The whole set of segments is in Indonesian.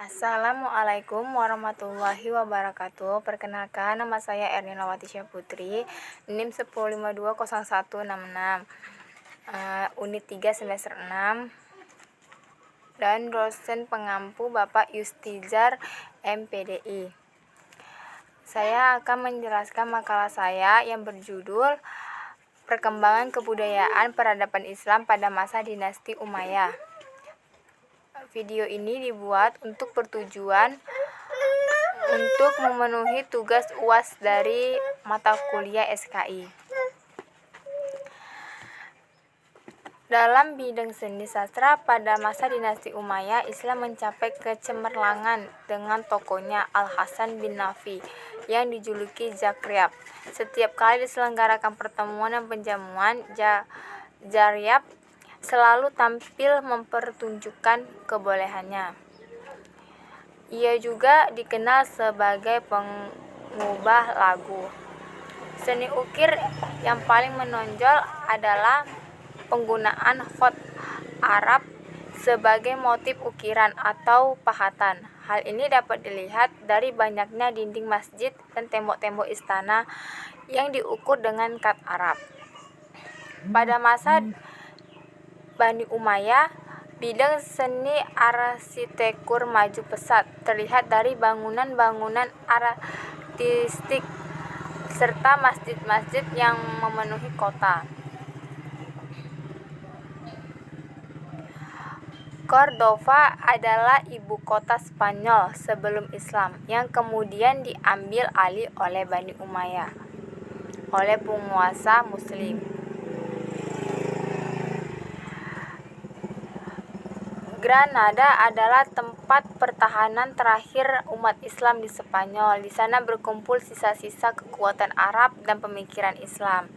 Assalamualaikum warahmatullahi wabarakatuh. Perkenalkan, nama saya Ernilawati Syahputri, NIM 105200166, unit 3 semester 6, dan dosen pengampu Bapak Yustizar MPDI. Saya akan menjelaskan makalah saya yang berjudul Perkembangan Kebudayaan Peradaban Islam pada Masa Dinasti Umayyah. Video ini dibuat untuk bertujuan untuk memenuhi tugas UAS dari mata kuliah SKI. Dalam bidang seni sastra pada masa dinasti Umayyah, Islam mencapai kecemerlangan dengan tokohnya Al-Hasan bin Nafi yang dijuluki Zakriyab. Setiap kali diselenggarakan pertemuan dan penjamuan, Zakriyab selalu tampil mempertunjukkan kebolehannya. Ia juga dikenal sebagai pengubah lagu. Seni ukir yang paling menonjol adalah penggunaan khot Arab sebagai motif ukiran atau pahatan. Hal ini dapat dilihat dari banyaknya dinding masjid dan tembok-tembok istana yang diukur dengan khat Arab. Pada masa Bani Umayyah, bidang seni arsitektur maju pesat, terlihat dari bangunan-bangunan artistik serta masjid-masjid yang memenuhi kota. Cordova adalah ibu kota Spanyol sebelum Islam yang kemudian diambil alih oleh Bani Umayyah oleh penguasa Muslim. Granada adalah tempat pertahanan terakhir umat Islam di Spanyol. Di sana berkumpul sisa-sisa kekuatan Arab dan pemikiran Islam.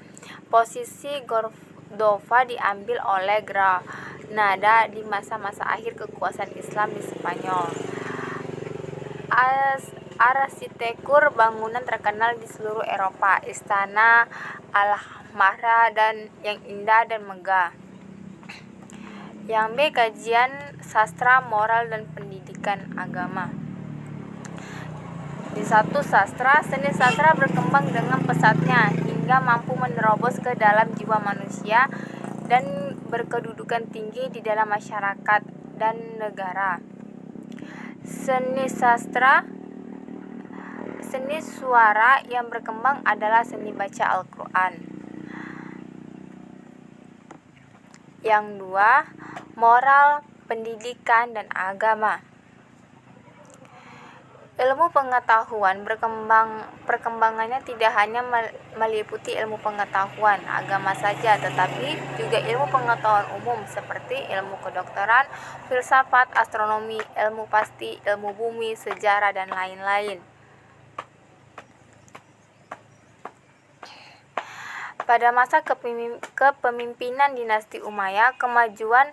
Posisi Cordova diambil oleh Granada di masa-masa akhir kekuasaan Islam di Spanyol. Arsitektur bangunan terkenal di seluruh Eropa, Istana Alhambra dan yang indah dan megah. Yang B. Kajian sastra, moral, dan pendidikan agama. Di satu sastra, seni sastra berkembang dengan pesatnya hingga mampu menerobos ke dalam jiwa manusia dan berkedudukan tinggi di dalam masyarakat dan negara. Seni suara yang berkembang adalah seni baca Al-Quran. Yang dua, moral, pendidikan, dan agama. Ilmu pengetahuan perkembangannya tidak hanya meliputi ilmu pengetahuan agama saja, tetapi juga ilmu pengetahuan umum seperti ilmu kedokteran, filsafat, astronomi, ilmu pasti, ilmu bumi, sejarah, dan lain-lain. Pada masa kepemimpinan dinasti Umayyah, kemajuan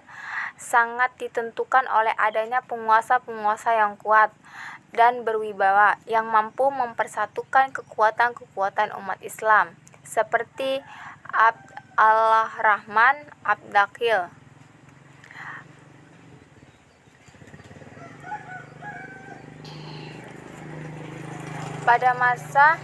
sangat ditentukan oleh adanya penguasa-penguasa yang kuat dan berwibawa yang mampu mempersatukan kekuatan-kekuatan umat Islam seperti Abd al-Rahman Abd-Dakhil. Pada masa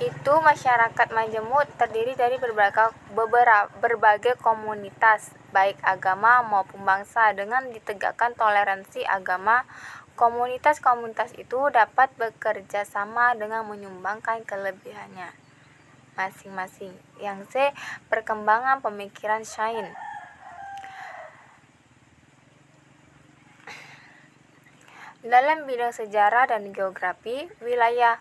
itu masyarakat majemuk terdiri dari berbagai komunitas, baik agama maupun bangsa. Dengan ditegakkan toleransi agama, komunitas-komunitas itu dapat bekerja sama dengan menyumbangkan kelebihannya masing-masing. Yang C. Perkembangan pemikiran sains. Dalam bidang sejarah dan geografi, wilayah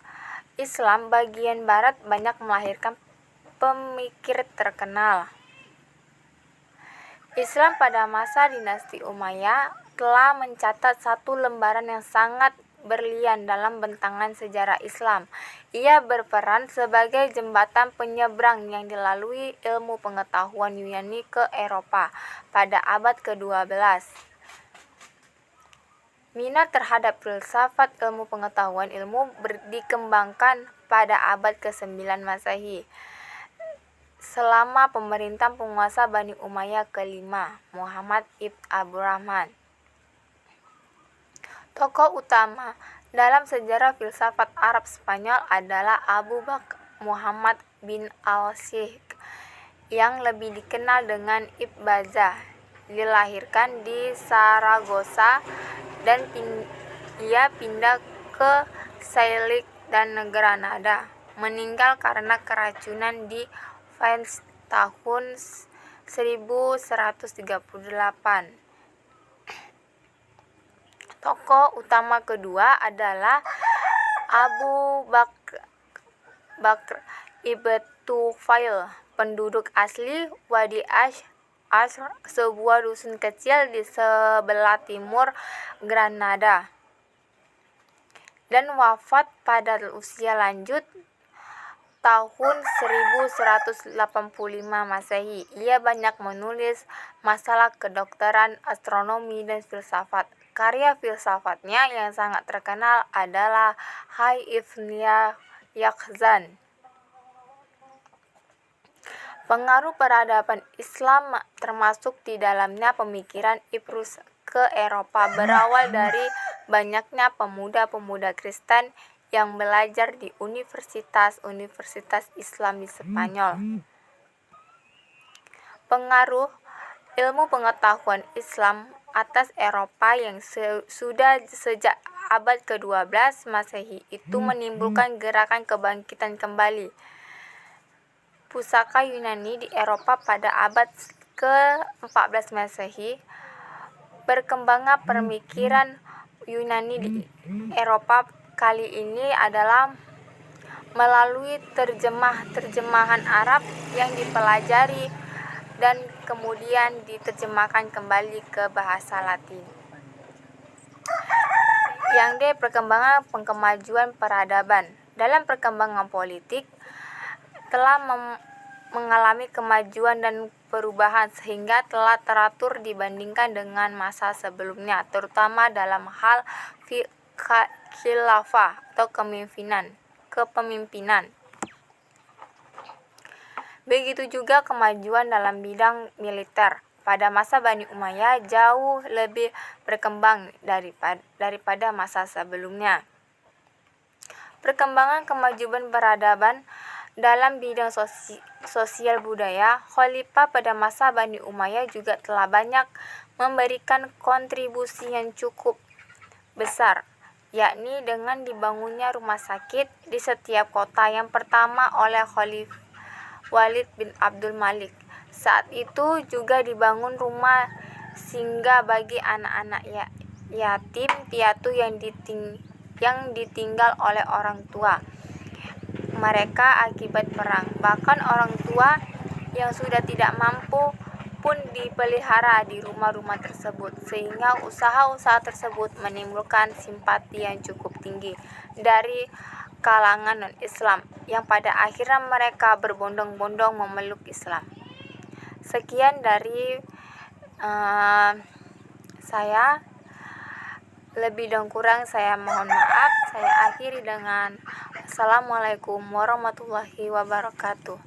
Islam bagian barat banyak melahirkan pemikir terkenal. Islam pada masa dinasti Umayyah telah mencatat satu lembaran yang sangat berlian dalam bentangan sejarah Islam. Ia berperan sebagai jembatan penyeberang yang dilalui ilmu pengetahuan Yunani ke Eropa pada abad ke-12. Minat terhadap filsafat ilmu pengetahuan dikembangkan pada abad ke-9 Masehi selama pemerintahan penguasa Bani Umayyah ke-5, Muhammad ibn Abdurrahman. Tokoh utama dalam sejarah filsafat Arab Spanyol adalah Abu Bakr Muhammad bin al-Sheikh, yang lebih dikenal dengan Ibn Baza. Dilahirkan di Saragossa dan ia pindah ke Sailik dan Granada. Meninggal karena keracunan di Vannes tahun 1138. Tokoh utama kedua adalah Abu Bakr ibn Tufail, penduduk asli Wadi Ashr, sebuah dusun kecil di sebelah timur Granada, dan wafat pada usia lanjut tahun 1185 Masehi. Ia banyak menulis masalah kedokteran, astronomi, dan filsafat. Karya filsafatnya yang sangat terkenal adalah Hayy ibn Yaqzan. Pengaruh peradaban Islam termasuk di dalamnya pemikiran Ibn Rushd ke Eropa, berawal dari banyaknya pemuda-pemuda Kristen yang belajar di universitas-universitas Islam di Spanyol. Pengaruh ilmu pengetahuan Islam atas Eropa yang sudah sejak abad ke-12 Masehi itu menimbulkan gerakan kebangkitan kembali pusaka Yunani di Eropa pada abad ke-14 Masehi. Berkembangnya pemikiran Yunani di Eropa kali ini adalah melalui terjemahan Arab yang dipelajari dan kemudian diterjemahkan kembali ke bahasa Latin. Yang D. Perkembangan kemajuan peradaban. Dalam perkembangan politik telah mengalami kemajuan dan perubahan sehingga telah teratur dibandingkan dengan masa sebelumnya, terutama dalam hal khilafah atau kepemimpinan. Begitu juga kemajuan dalam bidang militer. Pada masa Bani Umayyah jauh lebih berkembang daripada masa sebelumnya. Perkembangan kemajuan peradaban dalam bidang sosial budaya, khalifah pada masa Bani Umayyah juga telah banyak memberikan kontribusi yang cukup besar, yakni dengan dibangunnya rumah sakit di setiap kota yang pertama oleh Khalifah Walid bin Abdul Malik. Saat itu juga dibangun rumah singgah bagi anak-anak yatim piatu yang ditinggal oleh orang tua mereka akibat perang. Bahkan orang tua yang sudah tidak mampu pun dipelihara di rumah-rumah tersebut, sehingga usaha-usaha tersebut menimbulkan simpati yang cukup tinggi dari kalangan non-Islam, yang pada akhirnya mereka berbondong-bondong memeluk Islam. Sekian dari saya. Lebih dan kurang saya mohon maaf. Saya akhiri dengan Assalamualaikum warahmatullahi wabarakatuh.